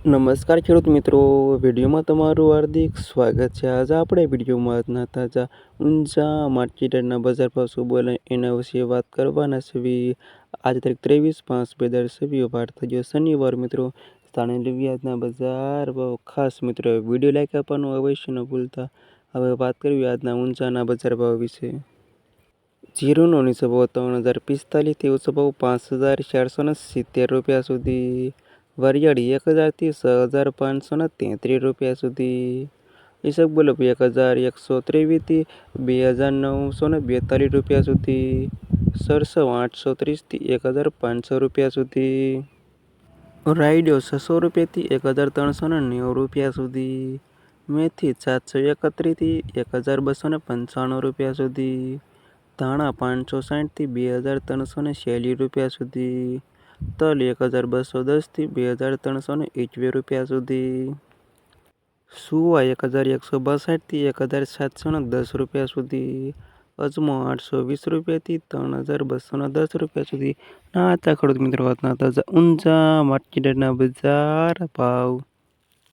નમસ્કાર ખેડૂત મિત્રો, વિડીયોમાં તમારું હાર્દિક સ્વાગત છે। આજે આપણે વિડીયોમાં આજના તાજા ઊંઝા માર્કેટના બજાર ભાવ શું બોલે એના વિશે વાત કરવાના છીએ। આજે તારીખ 23/5/2024 વાર થયો શનિવાર મિત્રો। જાણી લેવી આજના બજાર ભાવ। ખાસ મિત્રો વિડીયો લાઈક આપવાનું અવશ્ય ન ભૂલતા। હવે વાત કરવી આજના ઊંઝાના બજાર ભાવ વિશે। જીરુનો નીચો ભાવ 3045 થી ઊંચો ભાવ 5470 રૂપિયા સુધી। વરિયાળી 1000 થી 6533 રૂપિયા સુધી। ઈસબગુલ 1123 થી 2942 રૂપિયા સુધી। સરસવ 830 થી 1500 રૂપિયા સુધી। રાયડો 600 રૂપિયા થી 1390 રૂપિયા સુધી। મેથી 731 થી 1295 રૂપિયા સુધી। ધાણા 560 થી 2346 રૂપિયા સુધી। તલ 1210 થી 2321 રૂપિયા સુધી। સુવા 1162 થી 1710 રૂપિયા સુધી। અજમો 820 રૂપિયા થી 3210 રૂપિયા સુધી। ના ખેડૂત મિત્રો, ઊંઝા માર્કેટના બજાર ભાવ।